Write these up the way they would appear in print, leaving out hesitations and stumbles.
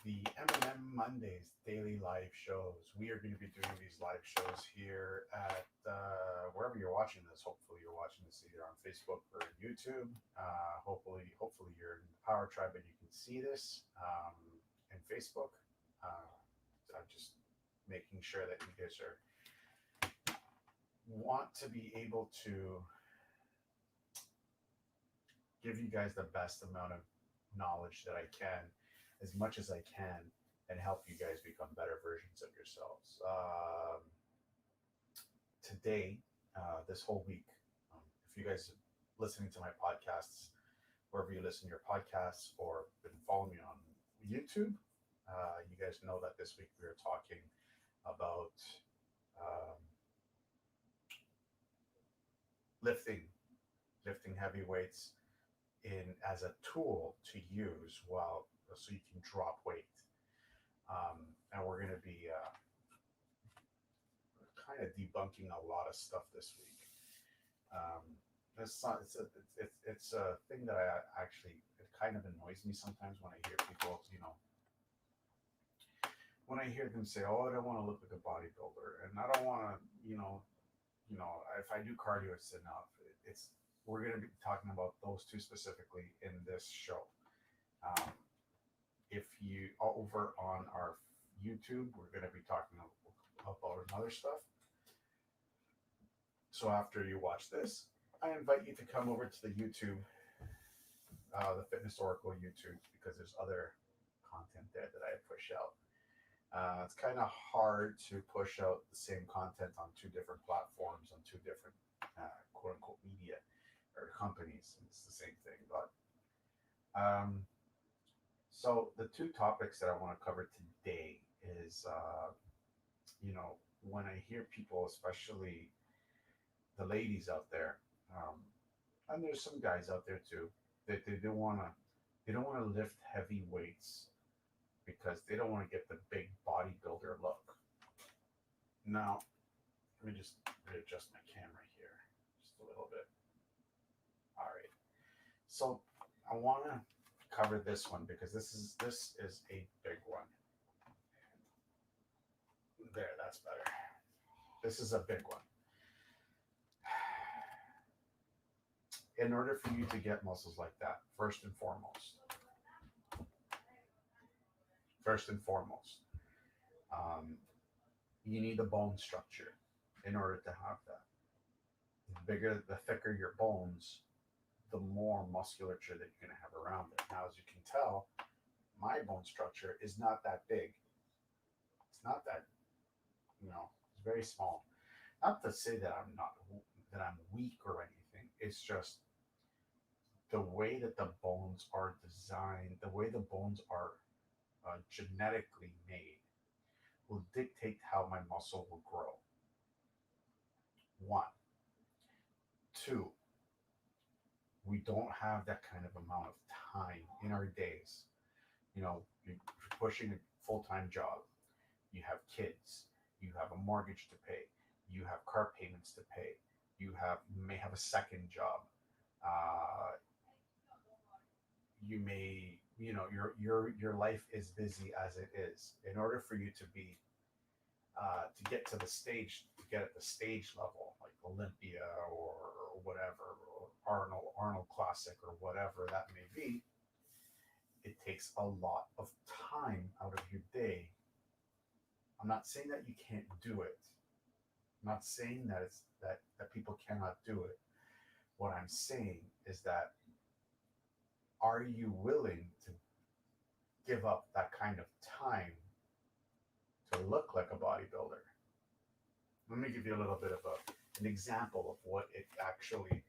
the M&M Mondays daily live shows. We are going to be doing these live shows here at wherever you're watching this. Hopefully, you're watching this either on Facebook or YouTube. Hopefully you're in the Power Tribe and you can see this in Facebook. I'm just making sure that you guys are want to be able to give you guys the best amount of knowledge that I can, as much as I can, and help you guys become better versions of yourselves. Today, this whole week, if you guys are listening to my podcasts, wherever you listen to your podcasts or been following me on YouTube, you guys know that this week we are talking about um, lifting heavy weights in as a tool to use while so you can drop weight. And we're going to be kind of debunking a lot of stuff this week. It's a thing that it kind of annoys me sometimes when I hear people, when I hear them say, "Oh, I don't want to look like a bodybuilder," and I don't want to, if I do cardio, it's enough. We're going to be talking about those two specifically in this show. If you over on our YouTube, we're going to be talking about another stuff. So after you watch this, I invite you to come over to the YouTube, the Fitness Oracle YouTube, because there's other content there that I push out. It's kind of hard to push out the same content on two different platforms, on two different quote unquote media or companies. It's the same thing. But so the two topics that I want to cover today is, when I hear people, especially the ladies out there, and there's some guys out there too, that they don't want to lift heavy weights because they don't want to get the big bodybuilder look. Now, let me just readjust my camera here just a little bit. All right. So I want to cover this one because this is a big one. There, that's better. This is a big one. In order for you to get muscles like that, first and foremost, you need a bone structure in order to have that. The thicker your bones, the more musculature that you're going to have around it. Now, as you can tell, my bone structure is not that big. It's not that, it's very small. Not to say that I'm weak or anything. It's just the way that the bones are designed, the way the bones are genetically made will dictate how my muscle will grow. One. Two, we don't have that kind of amount of time in our days. You're pushing a full-time job, you have kids, you have a mortgage to pay, you have car payments to pay, you may have a second job. You may, your life is busy as it is. In order for you to to get to the stage, to get at the stage level, like Olympia or whatever, or Arnold Classic or whatever that may be, it takes a lot of time out of your day. I'm not saying that you can't do it. I'm not saying that that people cannot do it. What I'm saying is that, are you willing to give up that kind of time to look like a bodybuilder? Let me give you a little bit of an example of what it actually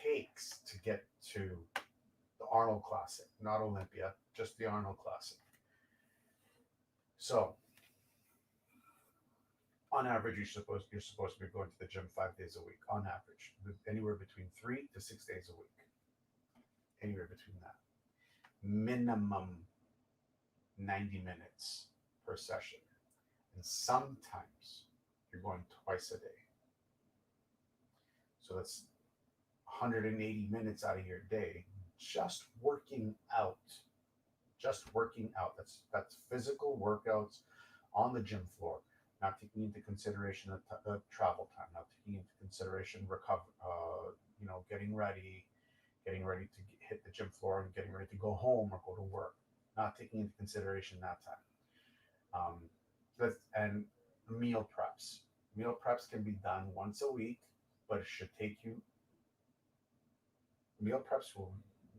takes to get to the Arnold Classic, not Olympia, just the Arnold Classic. So, on average, you're supposed to be going to the gym 5 days a week. On average, anywhere between 3 to 6 days a week. Anywhere between that. Minimum 90 minutes per session. And sometimes you're going twice a day. So that's 180 minutes out of your day just working out. just working out. That's physical workouts on the gym floor, not taking into consideration the travel time, not taking into consideration recover, getting ready to hit the gym floor and getting ready to go home or go to work, not taking into consideration that time. Um, and meal preps. Meal preps can be done once a week, but it should take you. Meal preps will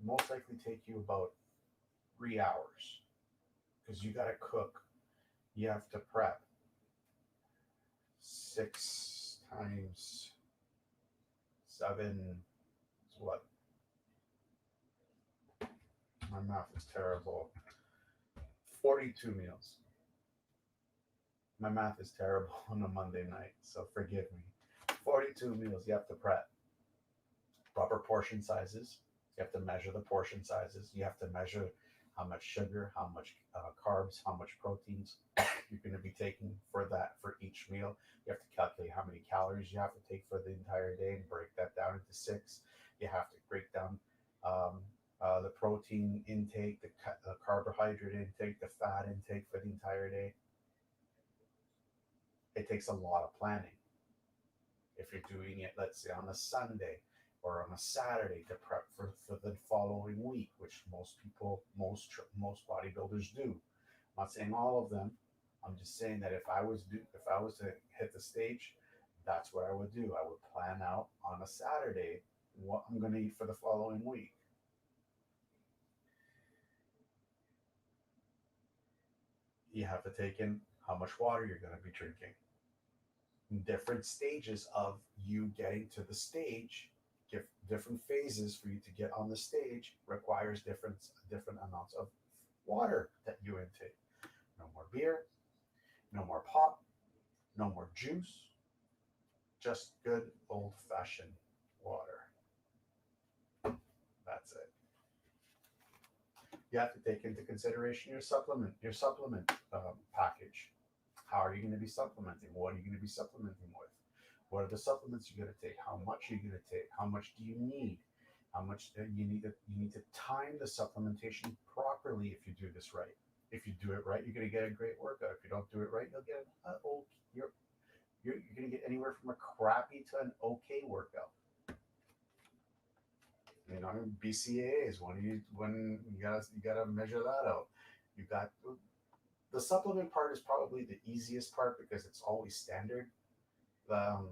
most likely take you about 3 hours because you got to cook. You have to prep 6 times 7. Is what? My math is terrible. 42 meals. My math is terrible on a Monday night, so forgive me. 42 meals you have to prep. Proper portion sizes. You have to measure the portion sizes. You have to measure how much sugar, how much carbs, how much proteins you're going to be taking for each meal. You have to calculate how many calories you have to take for the entire day and break that down into six. You have to break down the protein intake, the carbohydrate intake, the fat intake for the entire day. It takes a lot of planning. If you're doing it, let's say on a Sunday or on a Saturday to prep for the following week, which most people, most bodybuilders do. I'm not saying all of them. I'm just saying that if I was to hit the stage, that's what I would do. I would plan out on a Saturday what I'm going to eat for the following week. You have to take in how much water you're going to be drinking. Different stages of you getting to the stage, different phases for you to get on the stage requires different amounts of water that you intake. No more beer, no more pop, no more juice, just good old fashioned water. That's it. You have to take into consideration your supplement package. How are you going to be supplementing? What are you going to be supplementing with? What are the supplements you're going to take? How much are you going to take? How much do you need? How much you need to time the supplementation properly if you do this right. If you do it right, you're going to get a great workout. If you don't do it right, you'll get you're going to get anywhere from a crappy to an okay workout. You know, BCAA is when you gotta measure that out. You got the supplement part is probably the easiest part because it's always standard. Um,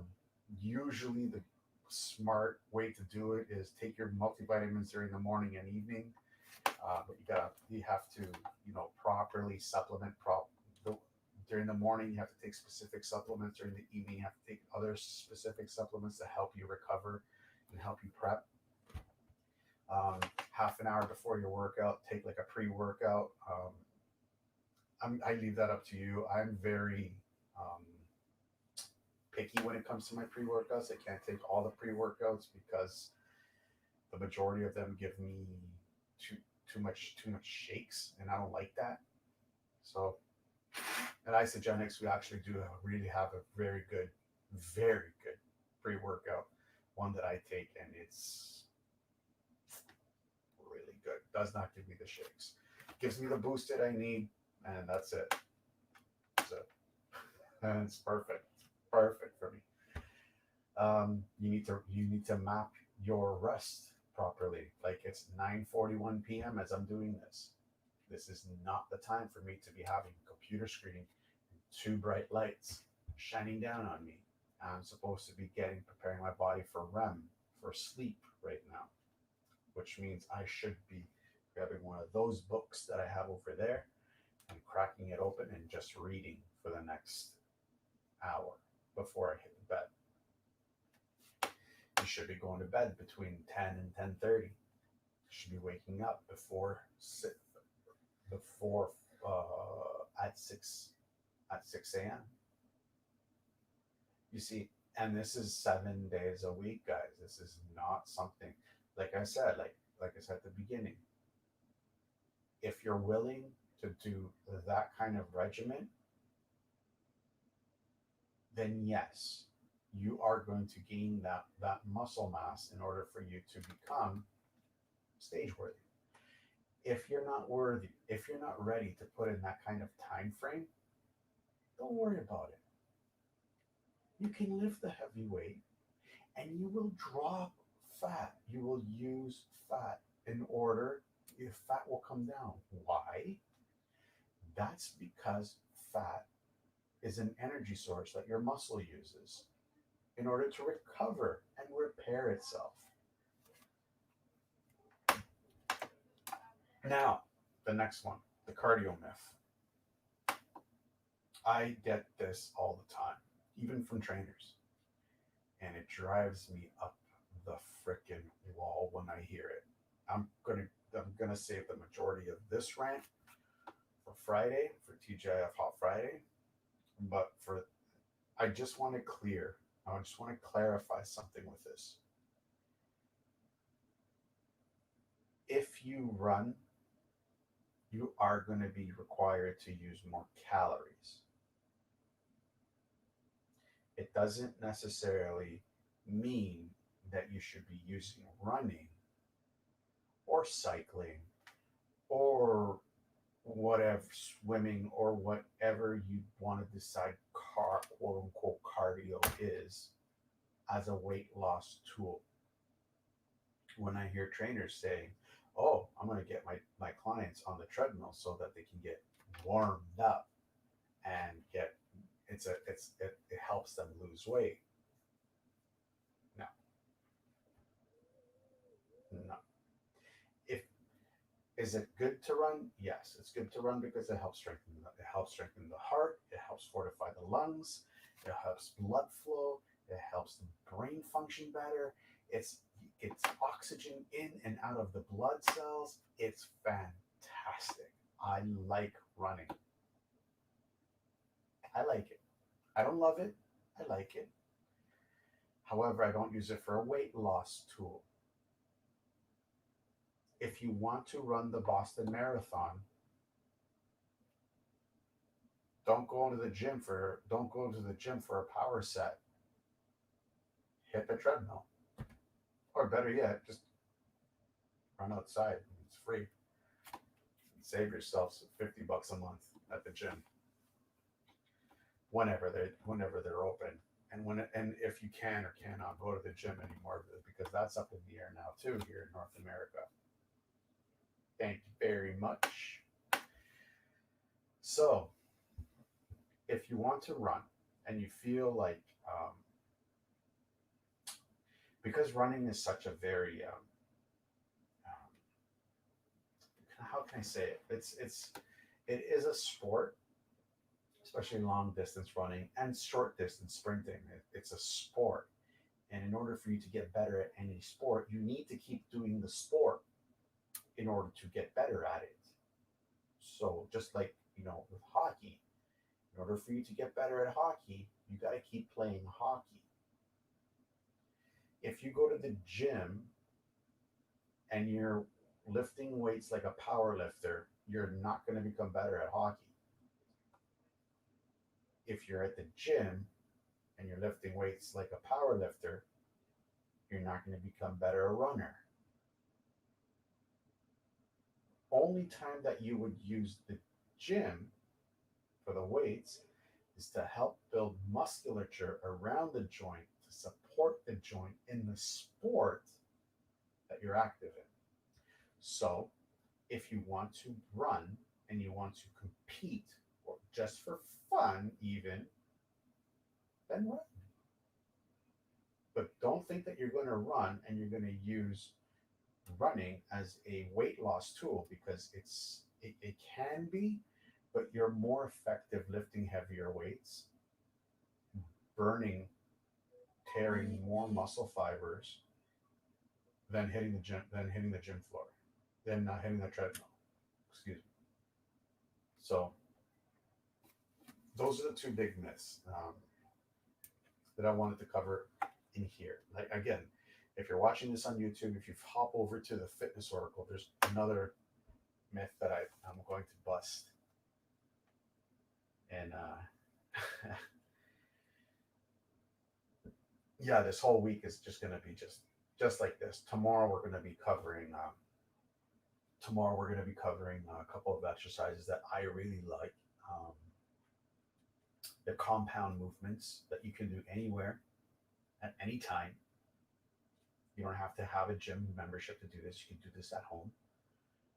Usually, the smart way to do it is take your multivitamins during the morning and evening. But you have to properly supplement. During the morning, you have to take specific supplements. During the evening, you have to take other specific supplements to help you recover and help you prep. Half an hour before your workout, take like a pre-workout. I leave that up to you. I'm very picky when it comes to my pre-workouts. I can't take all the pre-workouts because the majority of them give me too much shakes, and I don't like that. So at Isogenics, we actually do really have a very good pre-workout, one that I take, and it's really good. Does not give me the shakes. Gives me the boost that I need, and that's it. So, and it's perfect. Perfect for me. You need to map your rest properly. Like it's 9:41 p.m. as I'm doing this. This is not the time for me to be having a computer screen and two bright lights shining down on me. I'm supposed to be preparing my body for REM, for sleep right now, which means I should be grabbing one of those books that I have over there and cracking it open and just reading for the next hour before I hit the bed. You should be going to bed between 10 and 10:30. You should be waking up before at 6 a.m. You see, and this is 7 days a week, guys. This is not something like I said, like I said at the beginning. If you're willing to do that kind of regimen, then yes, you are going to gain that muscle mass in order for you to become stage worthy. If you're not worthy, if you're not ready to put in that kind of time frame, don't worry about it. You can lift the heavy weight and you will drop fat. You will use fat in order, your fat will come down. Why? That's because fat is an energy source that your muscle uses in order to recover and repair itself. Now, the next one, the cardio myth. I get this all the time, even from trainers, and it drives me up the frickin' wall when I hear it. I'm gonna I'm gonna save the majority of this rant for Friday, for TGIF Hot Friday, but for I just want to clear, I just want to clarify something with this. If you run, you are going to be required to use more calories. It doesn't necessarily mean that you should be using running or cycling or whatever, swimming or whatever you want to decide quote unquote cardio is as a weight loss tool. When I hear trainers saying, "Oh, I'm going to get my clients on the treadmill so that they can get warmed up and get it helps them lose weight." No, no. If is it good to run? Yes, it's good to run because it helps strengthen the heart, it helps fortify the lungs, it helps blood flow, it helps the brain function better. It's it's oxygen in and out of the blood cells. It's fantastic. I like running. I like it. I don't love it. I like it. However, I don't use it for a weight loss tool. If you want to run the Boston Marathon, don't go to the gym for a power set. Hit the treadmill. Or better yet, just run outside. It's free. Save yourself $50 a month at the gym whenever they're open. And if you can or cannot go to the gym anymore, because that's up in the air now too here in North America. Thank you very much. So, if you want to run and you feel like, because running is such a very, how can I say it? It is a sport, especially long distance running and short distance sprinting. It's a sport, and in order for you to get better at any sport, you need to keep doing the sport in order to get better at it. So just like with hockey, in order for you to get better at hockey, you got to keep playing hockey. If you go to the gym and you're lifting weights like a power lifter, you're not going to become better at hockey. If you're at the gym and you're lifting weights like a power lifter, you're not going to become better a runner. Only time that you would use the gym for the weights is to help build musculature around the joint to support the joint in the sport that you're active in. So, if you want to run and you want to compete, or just for fun, even, then run. But don't think that you're going to run and you're going to use running as a weight loss tool, because it can be, but you're more effective lifting heavier weights, burning, tearing more muscle fibers than hitting the gym floor, than not hitting the treadmill. Excuse me. So those are the two big myths that I wanted to cover in here. Like again, if you're watching this on YouTube, if you hop over to the Fitness Oracle, there's another myth that I'm going to bust. And yeah, this whole week is just going to be just like this. Tomorrow we're going to be covering Tomorrow we're going to be covering a couple of exercises that I really like. Um, the compound movements that you can do anywhere at any time. You don't have to have a gym membership to do this. You can do this at home.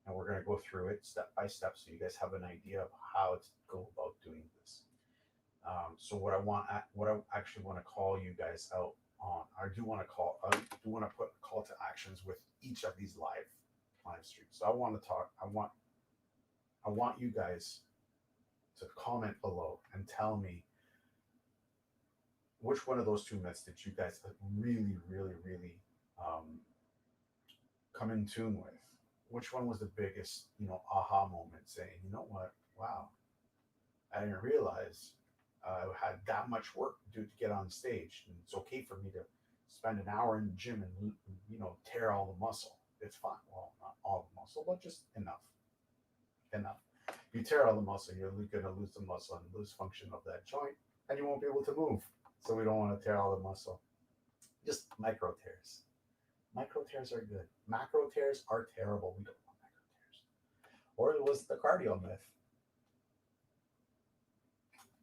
And we're going to go through it step by step so you guys have an idea of how to go about doing this. So what I actually want to call you guys out on, I do want to put call to actions with each of these live streams. So I want you guys to comment below and tell me which one of those two myths did you guys really, really, really um, come in tune with? Which one was the biggest, aha moment saying, you know what, wow, I didn't realize I had that much work to do to get on stage. And it's okay for me to spend an hour in the gym and, tear all the muscle. It's fine. Well, not all the muscle, but just enough. Enough. You tear all the muscle, you're going to lose the muscle and lose function of that joint, and you won't be able to move. So we don't want to tear all the muscle. Just micro tears. Micro tears are good. Macro tears are terrible. We don't want macro tears. Or it was the cardio myth.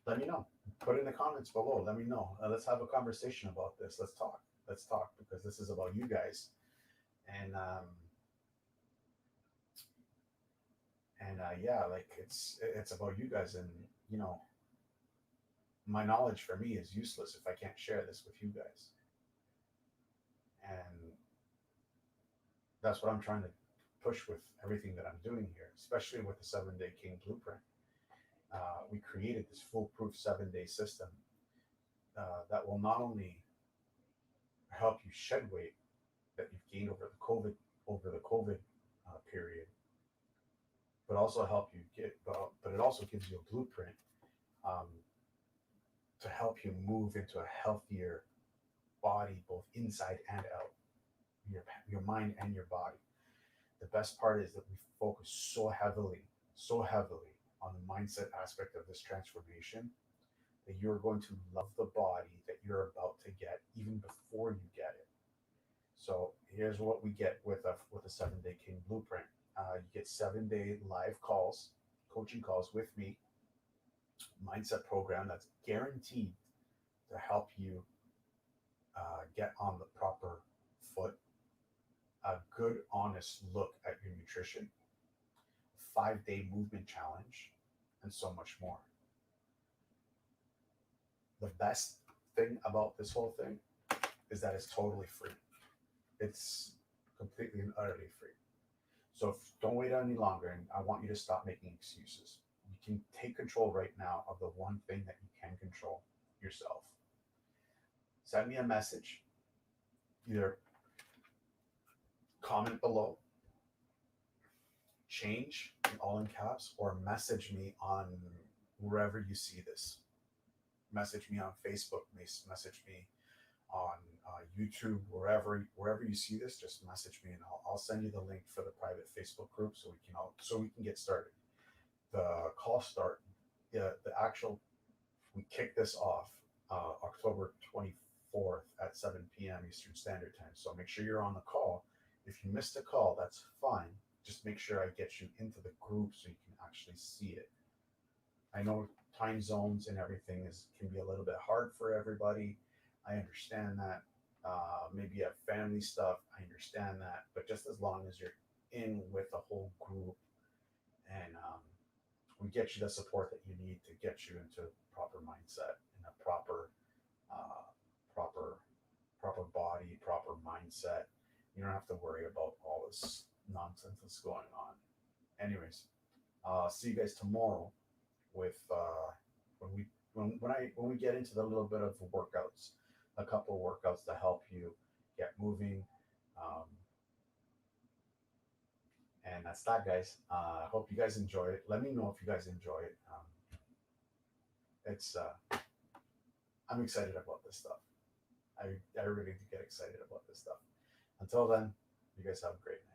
Let me know. Put in the comments below. Let me know. Let's have a conversation about this. Let's talk. Let's talk because this is about you guys. And yeah, like it's about you guys, and my knowledge for me is useless if I can't share this with you guys. And that's what I'm trying to push with everything that I'm doing here, especially with the 7-Day King Blueprint. We created this foolproof 7-day system that will not only help you shed weight that you've gained over the COVID period, but also help you but it also gives you a blueprint um, to help you move into a healthier body, both inside and out, your mind and your body. The best part is that we focus so heavily on the mindset aspect of this transformation that you're going to love the body that you're about to get even before you get it. So here's what we get with a 7-Day King Blueprint. You get 7-day live calls, coaching calls with me, mindset program that's guaranteed to help you get on the proper foot, a good, honest look at your nutrition, 5-day movement challenge, and so much more. The best thing about this whole thing is that it's totally free. It's completely and utterly free. So don't wait any longer, and I want you to stop making excuses. You can take control right now of the one thing that you can control, yourself. Send me a message, either comment below, change in all in caps, or message me on wherever you see this. Message me on Facebook, message me on YouTube, wherever you see this, just message me and I'll send you the link for the private Facebook group so we can get started. The call start, the actual, we kick this off October 24th at 7 p.m. Eastern Standard Time. So make sure you're on the call. If you missed a call, that's fine. Just make sure I get you into the group so you can actually see it. I know time zones and everything can be a little bit hard for everybody. I understand that. Maybe you have family stuff. I understand that. But just as long as you're in with the whole group and we get you the support that you need to get you into proper mindset and a uh, proper, proper body, proper mindset. You don't have to worry about all this nonsense that's going on. Anyways, see you guys tomorrow with when we get into the little bit of workouts, a couple of workouts to help you get moving. Um, and that's that, guys. I hope you guys enjoy it. Let me know if you guys enjoy it. It's I'm excited about this stuff. I really do get excited about this stuff. Until then, you guys have a great night.